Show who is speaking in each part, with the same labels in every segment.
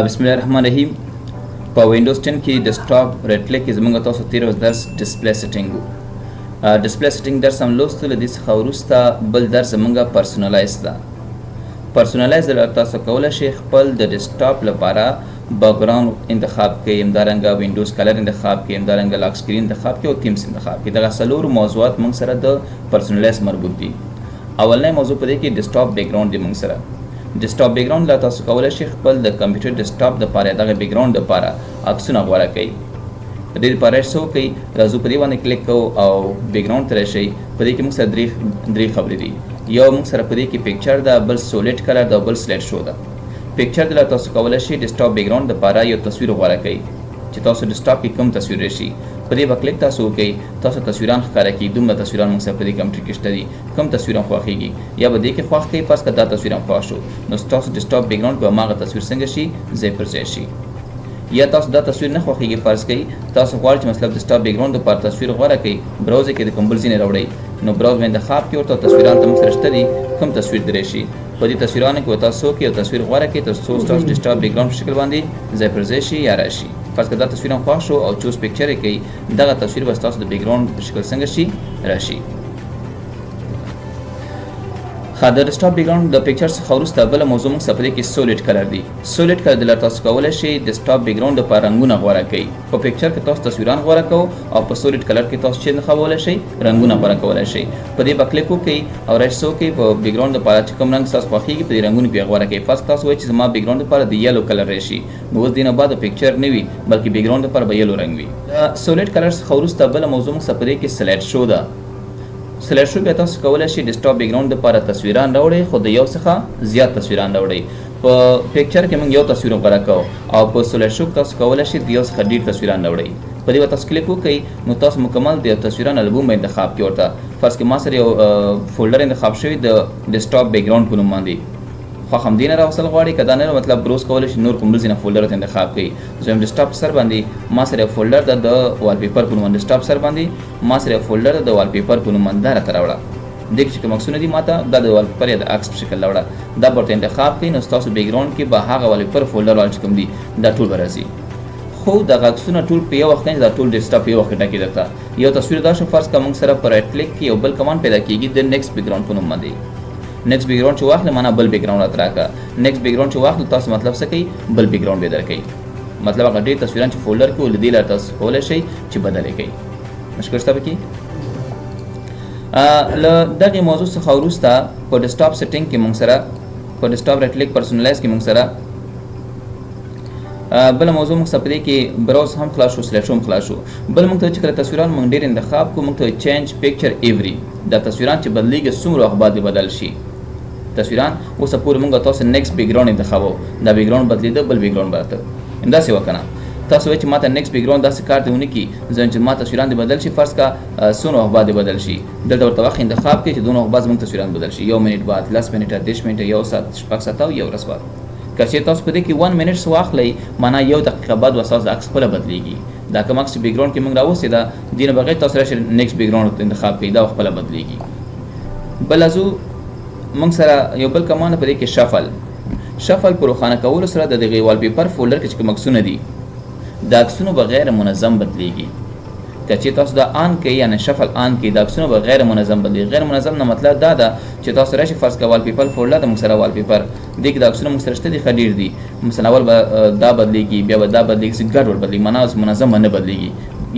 Speaker 1: بسم الله الرحمن الرحیم. په وینډوز 10 کې ډیسکټاپ رائټ کلیک کې زموږ تاسو تیر ورځ درس ډسپلی سیټینګ ډسپلی سیټینګ درس هم لوستل. د دې څخه وروسته بل درس زموږ پرسونالایز ده. پرسونالایز تاسو کولی شئ خپل د ډیسکټاپ لپاره بګراوند انتخاب کړئ، همدارنګه وینډوز کلر انتخاب کړئ، همدارنګه لاک سکرین انتخاب کړئ او تیمز انتخاب کړئ. دغه څلور موضوعات موږ سره د پرسونالایز مربوط دي. اولنی موضوع په دې کې ډیسکټاپ بیکګراوند دی. موږ سره ډیسکټاپ بیکګراوند لا تاسو کولی شئ خپل د کمپیوټر ډیسکټاپ دپاره دغه بیکګراوند دپاره عکسونه غوره کړئ. د دې لپاره څه وکړئ، راځو په دې باندې کلیک کوو او بیکګراوند ته راشئ. په دې کې موږ سره درې خبرې دي. یو موږ سره په دې کې پکچر ده، بل سولید کلر ده او بل سلایډ شو ده. پکچر دلته تاسو کولی شئ ډیسکټاپ بیکګراوند دپاره یو تصویر غوره کړئ چې تاسو ډیسکټاپ کې کوم تصویر راشي. په دې به کلیک تاسو وکړئ، تاسو تصویران ښکاره کړي. دومره تصویران موږ سره په دې کمپیوټر کې شته دي. کوم تصویر هم خوښېږي یا به دې کې خوښ کړئ. فرض کړه دا تصویر هم خوښ شو، نو تاسو ډیسکټاپ بیکګراوند کې هماغه تصویر څنګه شي، ځای پر ځای شي. یا تاسو دا تصویر نه خوښېږي، فرض کړئ تاسو غواړئ چې مطلب ډیسکټاپ بیکګراوند دپاره تصویر غوره کړئ، براوزر کې د کوم بل ځینې راوړئ، نو براوز به انتخاب کړئ، ورته تصویران ته موږ سره شته دي، کوم تصویر دې راشي. په دې تصویرانو کې به تاسو وکړئ یو تصویر غوره کړئ تر څو ستاسو ډیسکټاپ بیکګراوند په شکل باندې ځای پر ځای شي یا راشي. فرض کړه دا تصویر هم خوښ شو او چوز پکچر یې کوئ، دغه تصویر به ستاسو د بیکګراوند په شکل څنګه شي، راشي. ښه، د ډیسکټاپ بیکګراوند د پکچر څخه وروسته بله موضوع موږ سره په دې کې سولید کلر دی. سولید کلر دلته تاسو کولی شئ ډیسکټاپ بیکګراوند دپاره رنګونه غوره کړئ. په پکچر کې تاسو تصویران غوره کوو او په سولید کلر کې تاسو چې انتخابولی شئ، رنګونه غوره کولی شئ. په دې به کلیک وکړئ او راشئ څه وکړئ، په بیکګراوند دپاره چې کوم رنګ ستاسو خوښېږي په دې رنګونو کې غوره کړئ. فرض تاسو وایئ چې زما بیکګراوند دپاره د یلو کلر راشي، نو اوس دې نه بعد پکچر نه وي بلکې بیکګراوند دپاره به یلو رنګ وي. د سولید کلر څخه وروسته بله موضوع موږ سره په دې کې سلایډ شو ده. سلایډ شو بیا تاسو کولی شئ ډیسکټاپ بیکګراوند دپاره تصویران راوړئ، خو د یو څخه زیات تصویران راوړئ. په پکچر کې موږ یو تصویر غوره کوو او په سلایډ شو کې تاسو کولی شئ د یو څخه ډېر تصویران راوړئ. په دې به تاسو کلیک وکړئ، نو تاسو مکمل د تصویران البوم به انتخاب کړئ. ورته فرض کړئ ما سره یو فولډر انتخاب شوی د ډیسکټاپ بیکګراوند په نوم باندې. خو همدې نه راوستل غواړئ که دا نه مطلب بروز کولی شئ نور کوم بل ځینې فولډر ته انتخاب کړئ. زه یم ډیسکټاپ سر باندې ما سره یو فولډر ده د والپیپر په نوم باندې. ډیسکټاپ سر باندې ما سره یو فولډر ده د والپیپر په نوم باندې. دا راته راوړه. دې کې چې کوم عکسونه دي ماته دا د والپیپر یا د عکس په شکل راوړه. دا به ورته انتخاب کړئ، نو ستاسو بیکګراوند کې به هغه والپیپر فولډر والا چې کوم دي دا ټول به راځي. خو دغه عکسونه ټول په یو وخت نه، دا ټول ډیسکټاپ په یو وخت کې ډکې درته. یو تصویر دا شو، فرض کړه موږ سره په رایټ کلیک کې یو بل کمان پیدا کېږي د نیکسټ بیکګراوند په نوم باندې. نیکسټ بیکګراوند چې واخله معنا بل بیکګراوند راته راکړه. نیکسټ بیکګراوند چې واخله تاسو مطلب څه کوئ، بل بیکګراوند به درکوي. مطلب هغه ډېر تصویران چې فولډر کې له دې لارې تاسو کولی شئ چې بدل یې کړئ. مشکل شته پکې؟ له دغې موضوع څخه وروسته په ډیسکټاپ سیټینګ کې موږ سره په ډیسکټاپ رایټ کلیک پرسونالایز کې موږ سره بله موضوع موږ سره په دې کې براوز هم خلاص شو، سلیډ شو هم خلاص شو. بل موږ ته چې کله تصویران موږ ډېر انتخاب کړو، موږ ته چینج پکچر ایوری. دا تصویران چې بدلېږي څومره وخت بعد بدل شي تصویران. اوسه پورې موږ تاسو نیکسټ بیکګراوند انتخابو، دا بیکګراوند بدلېده بل بیکګراوند به راته همداسې وکنه. تاسو وایئ چې ما ته نیکسټ بیکګراوند داسې کار دی ونه کړي چې ما تصویران دې بدل شي، فرض کړه څومره وخت بعد بدل شي. دلته ورته وخت انتخاب کړئ چې دونه وخت بعد زموږ تصویران بدل شي، 1 منټ بعد، 10 منټه، 10 منټه، 1 ساعت، 6 ساعته او 1 ورځ بعد. که چېرې تاسو په دې کې 1 منټ واخلئ، معنا 1 دقیقه بعد ستاسو عکس خپله بدلېږي. دا کوم عکس بیکګراوند کې موږ راوستې ده دې نه بغیر تاسو راشئ نیکسټ بیکګراوند انتخاب کړئ، دا خپله بدلېږي. بل ازو موږ سره یو بل کمان په دې کې شفل په روښانه کولو سره د دغې والپیپر فولډر کې چې کوم عکسونه دي دا عکسونه به غیر منظم بدلېږي. که چې تاسو دا آن کړئ یعنې شفل آن کړئ، دا عکسونه به غیر منظم بدلېږي. غیر منظم نه مطلب دا ده چې تاسو راشئ فرض کړه والپیپر فولډر ته موږ سره والپیپر دې کې دا عکسونه موږ سره شته دي ښه ډېر دي. مثلا اول به دا بدلېږي، بیا به دا بدلېږي، ګډوډ بدلېږي، معنا منظم به نه بدلېږي.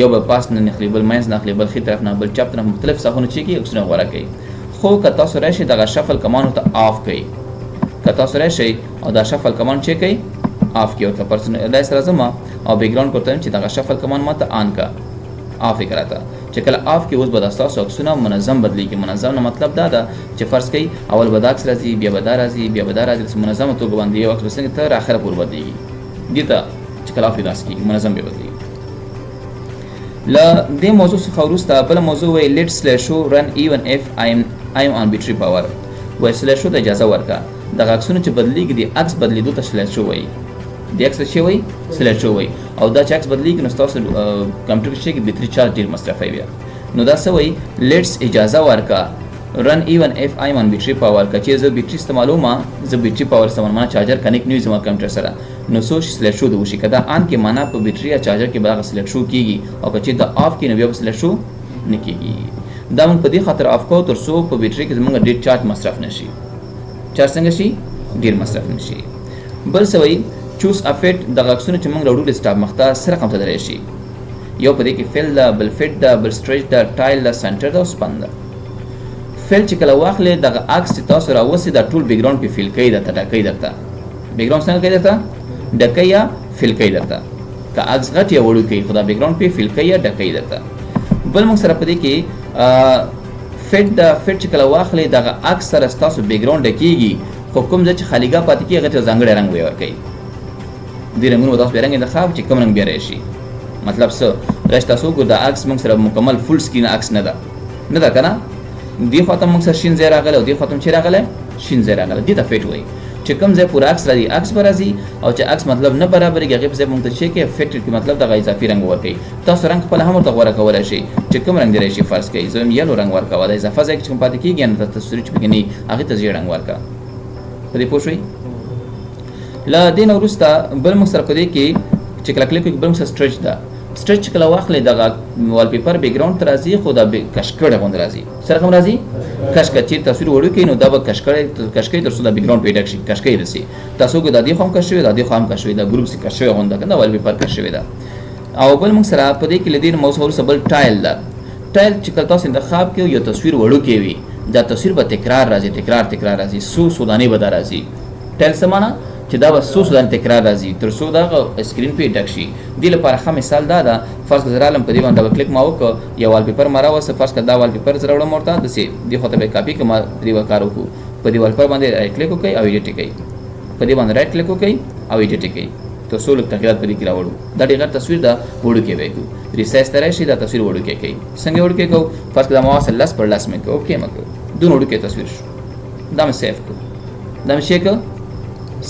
Speaker 1: یو به پاس نه نښلي، بل منځ نه اخلي، بل ښي طرف نه، بل چپ طرف، مختلف ساحونه چې کړي عکسونه غوره کوي. خو که تاسو راشئ دغه شفل کمان ورته آف کړئ، که تاسو راشئ او دا شفل کمان چې کوئ آف کړئ، ورته پرسونالایز سره ځم او بیکګراوند کوته چې دغه شفل کمان ماته آن کا آف یې کړه. چې کله آف کړئ اوس به دا ستاسو عکسونه منظم بدلېږي. منظم نه مطلب دا ده چې فرض کړئ اول به دا عکس راځي، بیا به دا راځي، بیا به دا راځي، منظمه توګه باندې یو عکس به څنګه تر اخره پورې بدلېږي. دې ته چې کله آف یې داسې کېږي منظم به بدلېږي. له دې موضوع څخه وروسته بله موضوع وایي لیټ سلیډ شو رن ایون اف آی ایم آن بیټري پاور. وایي سلیډ شو ته اجازه ورکړه. دغه عکسونه چې بدلېږي د عکس بدلېدو ته سلیډ شو وایي. د عکس څه وایي؟ سلیډ شو وایي. او دا چې عکس بدلېږي نو ستاسو کمپیوټر کې بیټري چارج ډېر مصرفوي بیا. نو دا څه وایي؟ لیټس اجازه ورکړه run even if I'm on battery power کچې زه بیټری استعمالوم زه بیټری پاور استعمالوم چارجر کنیکټ نه وي زما کمپیوټر سره نو سوچ سلیکټ شو د وشي کدا ان کې معنا په بیټری یا چارجر کې به سلیکټ شو کیږي او کچې د اف کې نو بیا سلیکټ شو نه کیږي دا موږ په دې خاطر اف کو تر څو په بیټری کې زموږ ډیر چارج مصرف نشي چارج څنګه شي ډیر مصرف نشي بل څه وایي چوز افیټ د غاکسونه چې موږ راوړو ډیسکټاپ مخته سره کوم ته درې شي یو په دې کې فیل دا بل فټ دا بل سټریچ دا ټایل دا سنټر دا سپن دا فیل چې کله واخلې دغه عکس چې تاسو راوسی دا ټول بیکګراوند په فیل کوي درته ډکې درته بیکګراوند څنګه کوي درته ډکې یا فیل کوي درته که عکس غټ یا وړو کوي خدا بیکګراوند په فیل کوي یا ډکې درته بل موږ سره په دې کې فټ دا فټ چې کله واخلې دغه عکس سره تاسو بیکګراوند ډکېږي خو کوم ځای چې خالیګه پاتې کېږي هغه ته ځانګړی رنګ به ورکوي دې رنګونو تاسو به رنګ انتخاب چې کوم رنګ بیا راشي مطلب څه راشي تاسو ګور دا عکس موږ سره مکمل فول سکرین عکس نه ده که نه دې خواته موږ سره شین ځای راغلی او دې خواته چې راغلی شین ځای راغلی دې ته فټ وایي چې کوم ځای پوره عکس راځي عکس به راځي او چې عکس مطلب نه برابرېږي هغې په ځای موږ ته چې کې فټ کې مطلب دغه اضافي رنګ ورکوي تاسو رنګ خپله هم ورته غوره کولی شئ چې کوم رنګ دې راشي فرض کوئ زه یلو رنګ ورکوه د اضافه ځای کې چې کوم پاتې کېږي نو تصویر چې پکې نه وي هغې ته ژېړ رنګ ورکړه په دې پوه شوئ له دې نه وروسته بل موږ سره په دې کې چې کله کلیک وکړو بل موږ سره سټریچ ده سټریچ چې کله واخلې دغه والپیپر بیکګراوند ته راځي خو دا کشکړه غوندې راځي سره کوم راځي کشکړه چې تصویر وړو کوي نو دا به کشکړې تر څو دا بیکګراوند پیدا شي کشکړې رسي تاسو کو دا دې خو هم کش شوی دا دې خو هم کش شوی دا ګروپ سي کش شوی غونډه کنه والپیپر کش شوی دا او بل موږ سره په دې کې لدین موضوع ورسره بل ټایل ده ټایل چې کله تاسو انتخاب کوئ یو تصویر وړو کوي دا تصویر به تکرار راځي تکرار راځي څو دانې به دا راځي ټایل څه معنا چې دا به څو دانې تکرار راځي تر څو دا سکرین پې ډک شي دې لپاره ښه مثال دا ده فرض کړه زه رالم په دې باندې ډبل کلیک ما وکړه یو والپیپر ما راوسته فرض کړه دا والپیپر زه راوړم ورته داسې دې خواته به یې کاپي کړم پرې به کار وکړو په دې والپیپر باندې رایټ کلیک وکړئ او ایډیټ یې کوئ په دې باندې رایټ کلیک وکړئ او ایډیټ یې کوئ تر څو لږ تغیرات په دې کې راوړو دا ډېر غټ تصویر ده وړوکی به یې کړو ریسایز ته راشي دا تصویر وړوکی کوي څنګه وړوکی کوو فرض کړه دا ما واسه لس پر لس مې کړو اوکې مې کړو دونه وړوکی تصویر شو دا مې سیف کړو دا مې شی کړو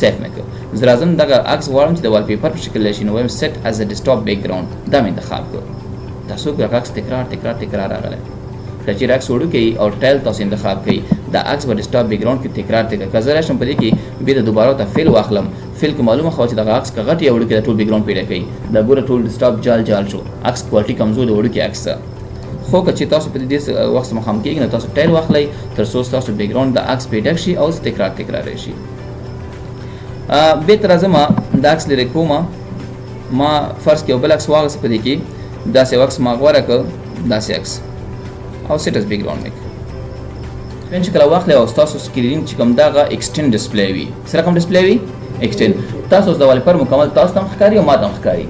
Speaker 1: سیف مې کړو زه راځم دغه عکس غواړم چې د والپیپر په شکل راشي نو وایم سیټ از ا ډیسکټاپ بیکګراوند دا مې انتخاب کړو تاسو ګورئ عکس تکرار راغلی کله چې عکس وړوکی او ټایل تاسو انتخاب کړئ دا عکس به ډیسکټاپ بیکګراوند کې تکرار که زه راشم په دې کې بیا د دوباره ورته فیل واخلم فیل کې معلومه خوا چې دغه عکس که غټ یا وړوکی د ټول بیکګراوند پیدا کوي دا ګوره ټول ډیسکټاپ جال شو عکس کوالټي کمزور د وړوکی عکس څه خو که چې تاسو په دې وخت مخامخ کېږئ نو تاسو ټایل واخلئ تر څو ستاسو بیکګراوند د عکس پیدا شي او تکرار راشي بهتر راځم دا عکس لرې کوم ما فرض کې یو بل عکس واخیست په دې کې داسې عکس ما غوره کړ داسې عکس او سیټ از بیکګراوند مې کړ چې کله واخلئ او ستاسو سکرین چې کوم دغه ایکسټینډ ډسپلی وي سره کوم ډسپلی وي ایکسټینډ تاسو د والپیپر مکمل تاسو ته هم ښکاري او ما ته هم ښکاري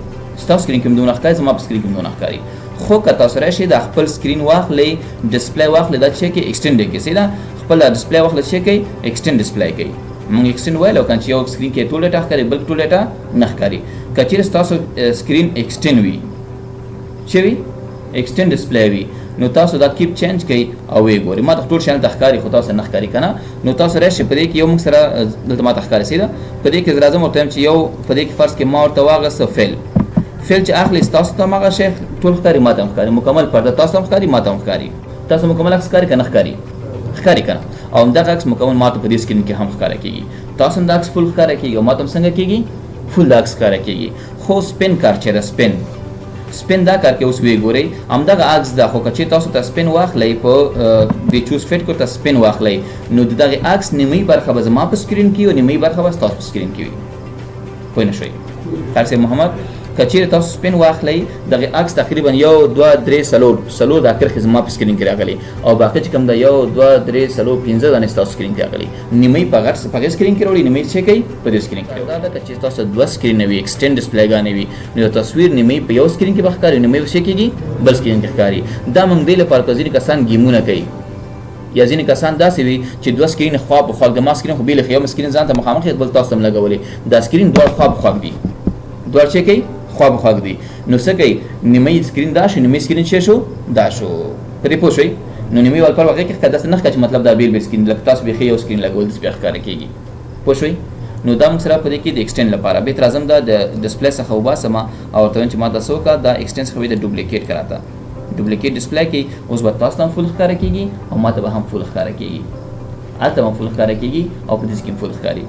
Speaker 1: ستاسو سکرین کې هم دونه ښکاري زما په سکرین کې هم دونه ښکاري خو که تاسو راشئ د خپل سکرین واخلئ ډسپلی واخلئ دا چې کې ایکسټینډ یې کړئ دا خپل ډسپلی واخلئ چې کوي ایکسټینډ ډسپلی کوي موږ ایکسټینډ ویلو کنه چې یو سکرین کې ټول ډیټا ښکاري بل ټول ډیټا نه ښکاري که چیرې ستاسو سکرین ایکسټینډ وي چې وي ایکسټینډ ډسپلی وي نو تاسو دا کیپ چینج کوئ او ویې ګورئ ما ته ټول شیان ته ښکاري خو تاسو نه ښکاري که نه نو تاسو راشئ په دې کې یو موږ سره دلته ما ته ښکاري صحیح ده په دې کې زه راځم ورته وایم چې یو په دې کې فرض کې ما ورته واغسته فیل چې اخلي ستاسو ته هم هغه شی ټول ښکاري ما ته هم ښکاري مکمل پرده تاسو هم ښکاري ما ته هم ښکاري تاسو مکمل عکس ښکاري که نه ښکاري که نه او همدغه عکس مکمل ما ته په دې سکرین کې هم ښکاره کېږي تاسو هم دا عکس فل ښکاره کېږي او ما ته هم څنګه کېږي فل دا عکس ښکاره کېږي خو سپین کار چې ده سپین دا کار کې اوس وی ګورئ همدغه عکس ده خو که چې تاسو ته سپین واخلئ په د چوز فټ کو ته سپین واخلئ نو د دغه عکس نیمۍ برخه به زما په سکرین کې او نیمۍ برخه به ستاسو په سکرین کې وي پوه نه شوئ خیر صاحب محمد که چیرې تاسو سپین واخلئ دغه عکس تقریبا 1 2 3 4 دا کرښې زما په سکرین کې راغلي او باقي چې کوم ده 1 2 3 4 5 دانې ستاسو سکرین کې راغلي نیمۍ په هغې سکرین کې راوړي نیمۍ څه کوي په دې سکرین کې دا ده که چې تاسو 2 سکرینه وي ایکسټینډ ډسپلیګانې وي نو د تصویر نیمۍ په یو سکرین کې به ښکاري نیمۍ څه کېږي بل سکرین کې ښکاري دا موږ دې لپاره که ځینې کسان ګیمونه کوي یا ځینې کسان داسې وي چې 2 سکرین خوا په خوا ما سکرین خو بېل یو سکرین ځان ته مخامخ بل تاسو ته هم لګولې دا سکرین دواړه خوا په خوا دي دواړه څه کوي خوا به خوا دي نو څه کوي نیمۍ سکرین دا شو نیمۍ سکرین څه شو دا شو په دې پوه شئ نو نیمۍ والپر هغې کې داسې نه ښکاري چې مطلب دا بېل سکرین لکه تاسو بیخي یو سکرین لګول داسې بیا ښکاره کېږي پوه شئ نو دا موږ سره په دې کې د ایکسټینډ لپاره بهتر راځم دا د ډسپلی څخه وباسم او ورته وایم چې ما دا څه وکړه دا ایکسټینډ څخه د ډوپلیکیټ کراته ډوپلیکیټ ډسپلی کوي. اوس به تاسو ته هم فول ښکاره کېږي او ما ته به هم فول ښکاره کېږي. هلته به هم فول ښکاره کېږي او په دې کې هم فول ښکاري.